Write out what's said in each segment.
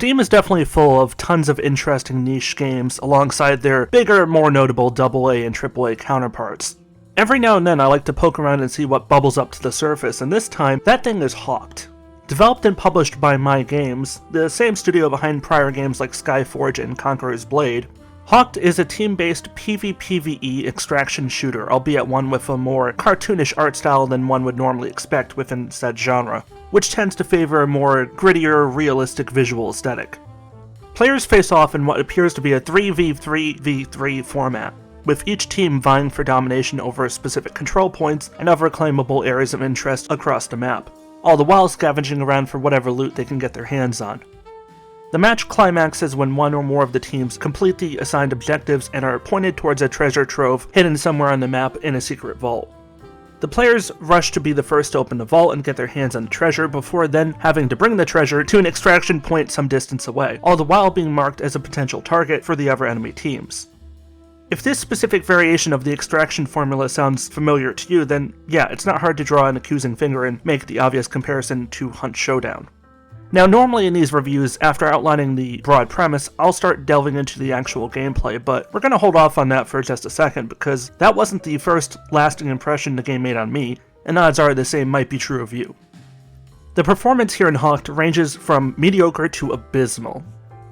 Steam is definitely full of tons of interesting niche games alongside their bigger, more notable AA and AAA counterparts. Every now and then I like to poke around and see what bubbles up to the surface, and this time, that thing is HAWKED. Developed and published by My Games, the same studio behind prior games like Skyforge and Conqueror's Blade, HAWKED is a team-based PvPvE extraction shooter, albeit one with a more cartoonish art style than one would normally expect within said genre, which tends to favor a more grittier, realistic visual aesthetic. Players face off in what appears to be a 3v3v3 format, with each team vying for domination over specific control points and other claimable areas of interest across the map, all the while scavenging around for whatever loot they can get their hands on. The match climaxes when one or more of the teams complete the assigned objectives and are pointed towards a treasure trove hidden somewhere on the map in a secret vault. The players rush to be the first to open the vault and get their hands on the treasure before then having to bring the treasure to an extraction point some distance away, all the while being marked as a potential target for the other enemy teams. If this specific variation of the extraction formula sounds familiar to you, then yeah, it's not hard to draw an accusing finger and make the obvious comparison to Hunt Showdown. Now normally in these reviews, after outlining the broad premise, I'll start delving into the actual gameplay, but we're going to hold off on that for just a second because that wasn't the first lasting impression the game made on me, and odds are the same might be true of you. The performance here in HAWKED ranges from mediocre to abysmal.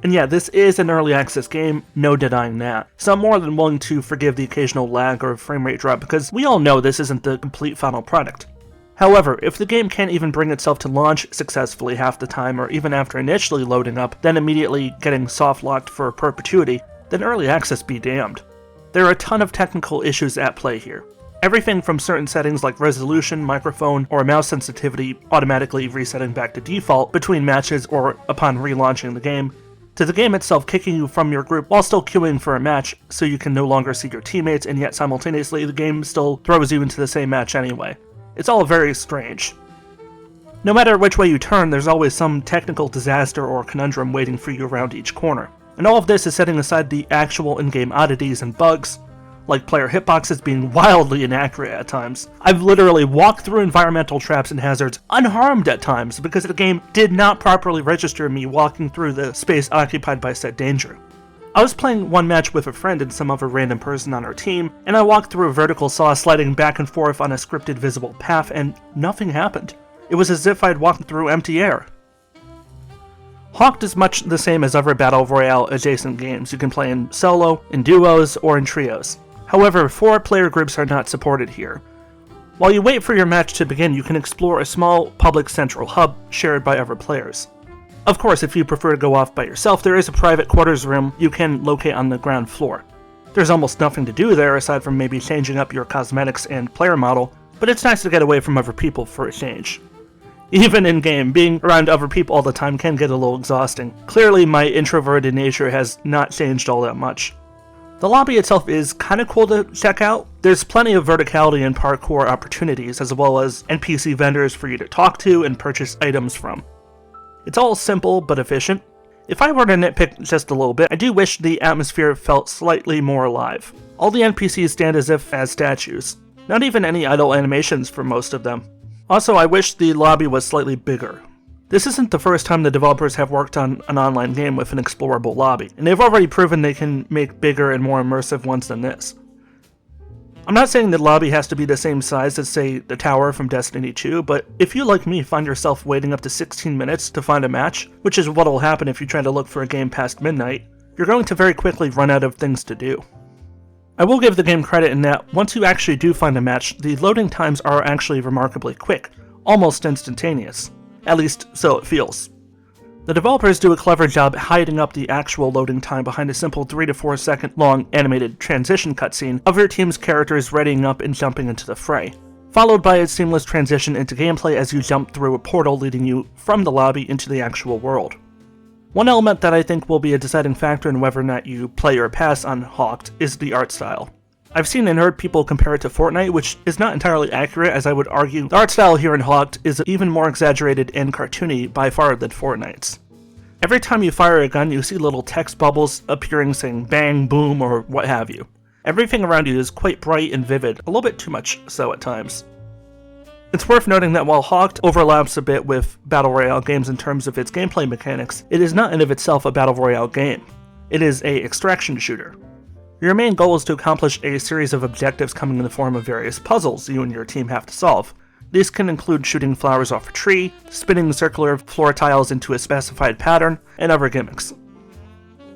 And yeah, this is an early access game, no denying that, so I'm more than willing to forgive the occasional lag or frame rate drop because we all know this isn't the complete final product. However, if the game can't even bring itself to launch successfully half the time, or even after initially loading up, then immediately getting soft-locked for perpetuity, then early access be damned. There are a ton of technical issues at play here. Everything from certain settings like resolution, microphone, or mouse sensitivity automatically resetting back to default between matches or upon relaunching the game, to the game itself kicking you from your group while still queuing for a match so you can no longer see your teammates, and yet simultaneously the game still throws you into the same match anyway. It's all very strange. No matter which way you turn, there's always some technical disaster or conundrum waiting for you around each corner. And all of this is setting aside the actual in-game oddities and bugs, like player hitboxes being wildly inaccurate at times. I've literally walked through environmental traps and hazards unharmed at times because the game did not properly register me walking through the space occupied by said danger. I was playing one match with a friend and some other random person on our team, and I walked through a vertical saw sliding back and forth on a scripted visible path, and nothing happened. It was as if I'd walked through empty air. HAWKED is much the same as other Battle Royale adjacent games you can play in solo, in duos, or in trios. However, 4-player groups are not supported here. While you wait for your match to begin, you can explore a small public central hub shared by other players. Of course, if you prefer to go off by yourself, there is a private quarters room you can locate on the ground floor. There's almost nothing to do there aside from maybe changing up your cosmetics and player model, but it's nice to get away from other people for a change. Even in-game, being around other people all the time can get a little exhausting. Clearly, my introverted nature has not changed all that much. The lobby itself is kinda cool to check out. There's plenty of verticality and parkour opportunities, as well as NPC vendors for you to talk to and purchase items from. It's all simple but efficient. If I were to nitpick just a little bit, I do wish the atmosphere felt slightly more alive. All the NPCs stand as if as statues. Not even any idle animations for most of them. Also, I wish the lobby was slightly bigger. This isn't the first time the developers have worked on an online game with an explorable lobby, and they've already proven they can make bigger and more immersive ones than this. I'm not saying the lobby has to be the same size as, say, the tower from Destiny 2, but if you, like me, find yourself waiting up to 16 minutes to find a match, which is what'll happen if you try to look for a game past midnight, you're going to very quickly run out of things to do. I will give the game credit in that, once you actually do find a match, the loading times are actually remarkably quick, almost instantaneous. At least, so it feels. The developers do a clever job hiding up the actual loading time behind a simple 3 to 4 second long animated transition cutscene of your team's characters readying up and jumping into the fray, followed by a seamless transition into gameplay as you jump through a portal leading you from the lobby into the actual world. One element that I think will be a deciding factor in whether or not you play or pass on HAWKED is the art style. I've seen and heard people compare it to Fortnite, which is not entirely accurate, as I would argue the art style here in HAWKED is even more exaggerated and cartoony by far than Fortnite's. Every time you fire a gun, you see little text bubbles appearing saying bang, boom, or what have you. Everything around you is quite bright and vivid, a little bit too much so at times. It's worth noting that while HAWKED overlaps a bit with Battle Royale games in terms of its gameplay mechanics, it is not in of itself a Battle Royale game. It is an extraction shooter. Your main goal is to accomplish a series of objectives coming in the form of various puzzles you and your team have to solve. These can include shooting flowers off a tree, spinning circular floor tiles into a specified pattern, and other gimmicks.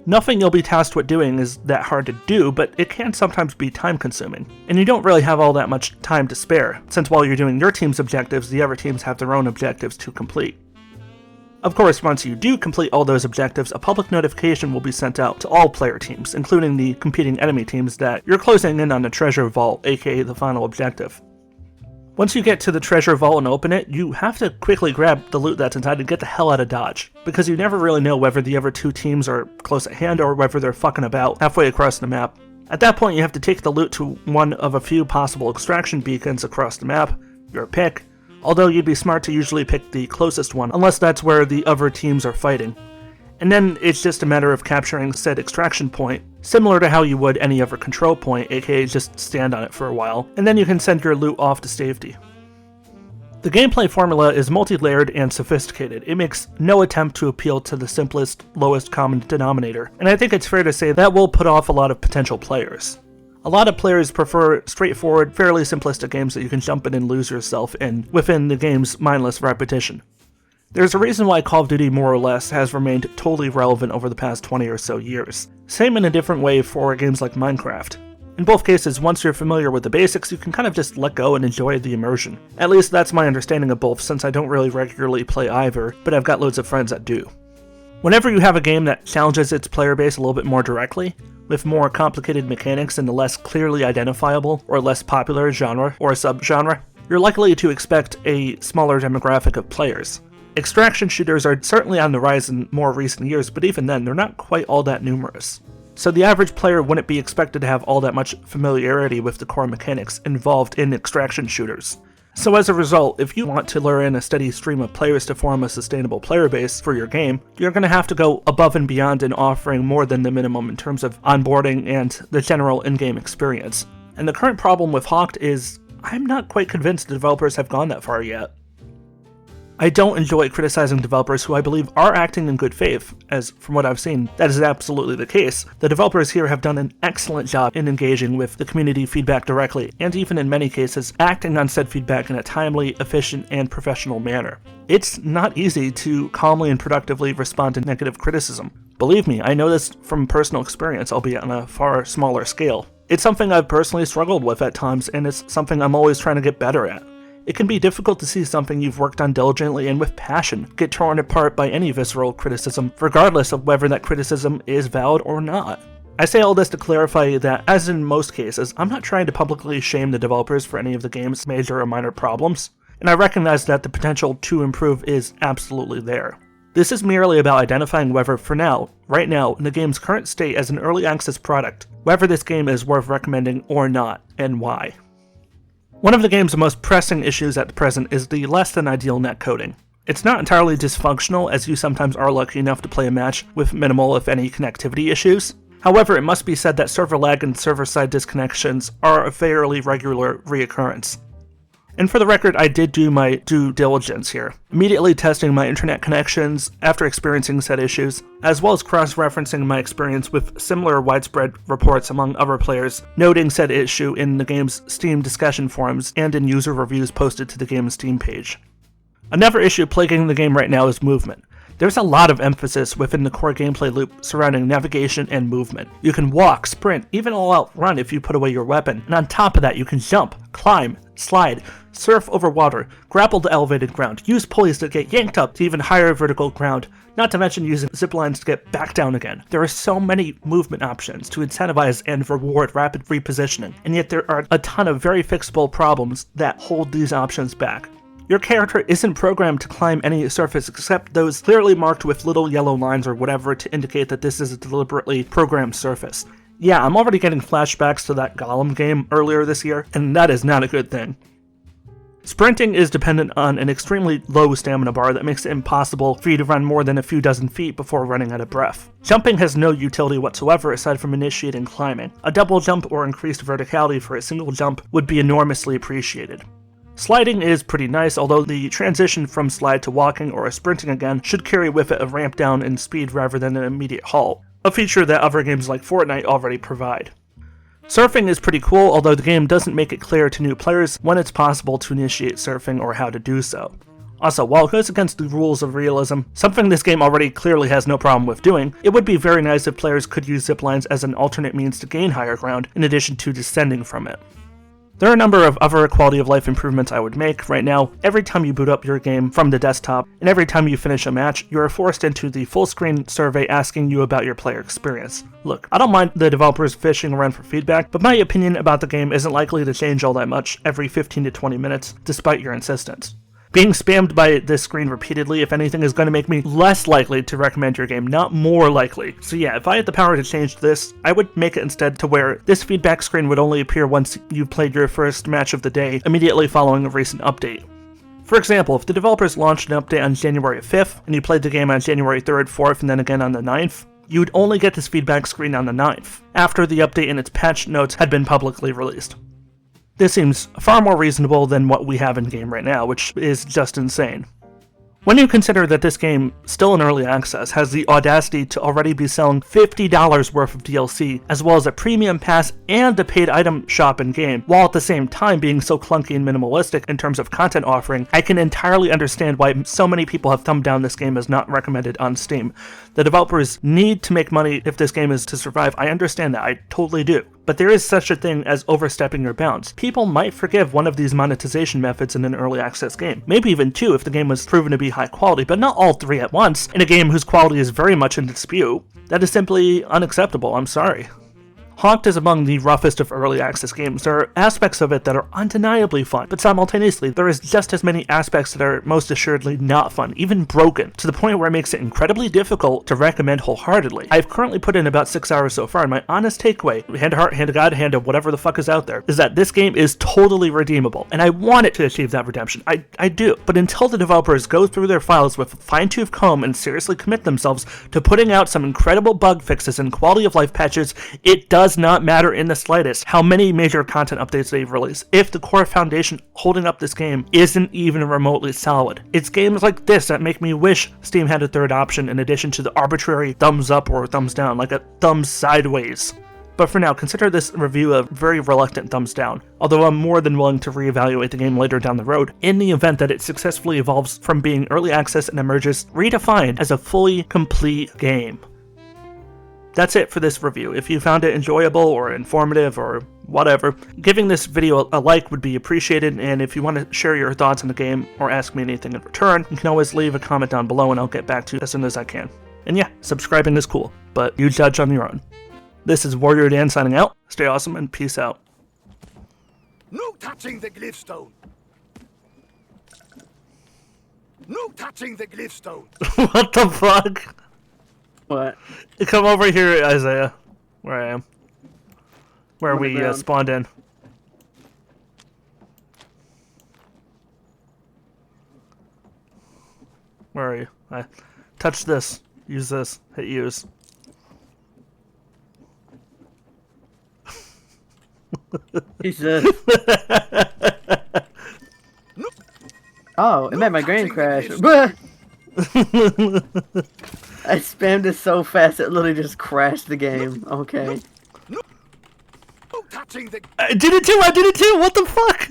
Nothing you'll be tasked with doing is that hard to do, but it can sometimes be time-consuming, and you don't really have all that much time to spare, since while you're doing your team's objectives, the other teams have their own objectives to complete. Of course, once you do complete all those objectives, a public notification will be sent out to all player teams, including the competing enemy teams, that you're closing in on the treasure vault, aka the final objective. Once you get to the treasure vault and open it, you have to quickly grab the loot that's inside and get the hell out of Dodge, because you never really know whether the other two teams are close at hand or whether they're fucking about halfway across the map. At that point, you have to take the loot to one of a few possible extraction beacons across the map, your pick, although you'd be smart to usually pick the closest one, unless that's where the other teams are fighting. And then it's just a matter of capturing said extraction point, similar to how you would any other control point, aka just stand on it for a while, and then you can send your loot off to safety. The gameplay formula is multi-layered and sophisticated. It makes no attempt to appeal to the simplest, lowest common denominator, and I think it's fair to say that will put off a lot of potential players. A lot of players prefer straightforward, fairly simplistic games that you can jump in and lose yourself in within the game's mindless repetition. There's a reason why Call of Duty more or less has remained totally relevant over the past 20 or so years. Same in a different way for games like Minecraft. In both cases, once you're familiar with the basics, you can kind of just let go and enjoy the immersion. At least that's my understanding of both, since I don't really regularly play either, but I've got loads of friends that do. Whenever you have a game that challenges its player base a little bit more directly, with more complicated mechanics in the less clearly identifiable or less popular genre or subgenre, you're likely to expect a smaller demographic of players. Extraction shooters are certainly on the rise in more recent years, but even then, they're not quite all that numerous. So the average player wouldn't be expected to have all that much familiarity with the core mechanics involved in extraction shooters. So as a result, if you want to lure in a steady stream of players to form a sustainable player base for your game, you're going to have to go above and beyond in offering more than the minimum in terms of onboarding and the general in-game experience. And the current problem with HAWKED is, I'm not quite convinced the developers have gone that far yet. I don't enjoy criticizing developers who I believe are acting in good faith, as from what I've seen, that is absolutely the case. The developers here have done an excellent job in engaging with the community feedback directly, and even in many cases, acting on said feedback in a timely, efficient, and professional manner. It's not easy to calmly and productively respond to negative criticism. Believe me, I know this from personal experience, albeit on a far smaller scale. It's something I've personally struggled with at times, and it's something I'm always trying to get better at. It can be difficult to see something you've worked on diligently and with passion get torn apart by any visceral criticism, regardless of whether that criticism is valid or not. I say all this to clarify that, as in most cases, I'm not trying to publicly shame the developers for any of the game's major or minor problems, and I recognize that the potential to improve is absolutely there. This is merely about identifying whether, for now, right now, in the game's current state as an early access product, whether this game is worth recommending or not, and why. One of the game's most pressing issues at the present is the less than ideal netcoding. It's not entirely dysfunctional, as you sometimes are lucky enough to play a match with minimal, if any, connectivity issues. However, it must be said that server lag and server-side disconnections are a fairly regular reoccurrence. And for the record, I did do my due diligence here, immediately testing my internet connections after experiencing said issues, as well as cross-referencing my experience with similar widespread reports among other players, noting said issue in the game's Steam discussion forums and in user reviews posted to the game's Steam page. Another issue plaguing the game right now is movement. There's a lot of emphasis within the core gameplay loop surrounding navigation and movement. You can walk, sprint, even all-out run if you put away your weapon, and on top of that you can jump, climb, slide, surf over water, grapple to elevated ground, use pulleys to get yanked up to even higher vertical ground, not to mention using zip lines to get back down again. There are so many movement options to incentivize and reward rapid repositioning, and yet there are a ton of very fixable problems that hold these options back. Your character isn't programmed to climb any surface except those clearly marked with little yellow lines or whatever to indicate that this is a deliberately programmed surface. Yeah, I'm already getting flashbacks to that Golem game earlier this year, and that is not a good thing. Sprinting is dependent on an extremely low stamina bar that makes it impossible for you to run more than a few dozen feet before running out of breath. Jumping has no utility whatsoever aside from initiating climbing. A double jump or increased verticality for a single jump would be enormously appreciated. Sliding is pretty nice, although the transition from slide to walking or sprinting again should carry with it a ramp down in speed rather than an immediate halt, a feature that other games like Fortnite already provide. Surfing is pretty cool, although the game doesn't make it clear to new players when it's possible to initiate surfing or how to do so. Also, while it goes against the rules of realism, something this game already clearly has no problem with doing, it would be very nice if players could use ziplines as an alternate means to gain higher ground in addition to descending from it. There are a number of other quality of life improvements I would make. Right now, every time you boot up your game from the desktop, and every time you finish a match, you are forced into the full screen survey asking you about your player experience. Look, I don't mind the developers fishing around for feedback, but my opinion about the game isn't likely to change all that much every 15 to 20 minutes, despite your insistence. Being spammed by this screen repeatedly, if anything, is going to make me less likely to recommend your game, not more likely. So yeah, if I had the power to change this, I would make it instead to where this feedback screen would only appear once you've played your first match of the day, immediately following a recent update. For example, if the developers launched an update on January 5th, and you played the game on January 3rd, 4th, and then again on the 9th, you'd only get this feedback screen on the 9th, after the update and its patch notes had been publicly released. This seems far more reasonable than what we have in-game right now, which is just insane. When you consider that this game, still in early access, has the audacity to already be selling $50 worth of DLC, as well as a premium pass and a paid item shop in-game, while at the same time being so clunky and minimalistic in terms of content offering, I can entirely understand why so many people have thumbed down this game as not recommended on Steam. The developers need to make money if this game is to survive. I understand that, I totally do. But there is such a thing as overstepping your bounds. People might forgive one of these monetization methods in an early access game. Maybe even two if the game was proven to be high quality, but not all three at once in a game whose quality is very much in dispute. That is simply unacceptable, I'm sorry. HAWKED is among the roughest of early access games. There are aspects of it that are undeniably fun, but simultaneously, there is just as many aspects that are most assuredly not fun, even broken, to the point where it makes it incredibly difficult to recommend wholeheartedly. I've currently put in about 6 hours so far, and my honest takeaway, hand to heart, hand to God, hand to whatever the fuck is out there, is that this game is totally redeemable, and I want it to achieve that redemption. I do. But until the developers go through their files with a fine-tooth comb and seriously commit themselves to putting out some incredible bug fixes and quality of life patches, it does not matter in the slightest how many major content updates they've released if the core foundation holding up this game isn't even remotely solid. It's games like this that make me wish Steam had a third option in addition to the arbitrary thumbs up or thumbs down, like a thumbs sideways. But for now, consider this review a very reluctant thumbs down, although I'm more than willing to reevaluate the game later down the road in the event that it successfully evolves from being early access and emerges redefined as a fully complete game. That's it for this review. If you found it enjoyable or informative or whatever, giving this video a like would be appreciated, and if you want to share your thoughts on the game or ask me anything in return, you can always leave a comment down below and I'll get back to you as soon as I can. And yeah, subscribing is cool, but you judge on your own. This is Warrior Dan signing out. Stay awesome and peace out. No touching the glyphstone! No touching the glyphstone! What the fuck? What? Come over here, Isaiah, where I am. Where we spawned in. Where are you? Touch this. Use this. Hit use. Jesus. Oh, it made my game crash. I spammed it so fast it literally just crashed the game. Okay. I did it too! What the fuck?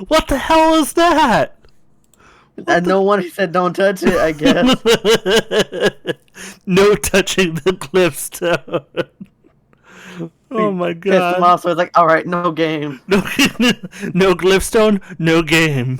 What the hell is that? No wonder he said don't touch it, I guess. No touching the glyphstone. Oh my god. Pissed him off, so I was like, alright, no game. No glyphstone, no game.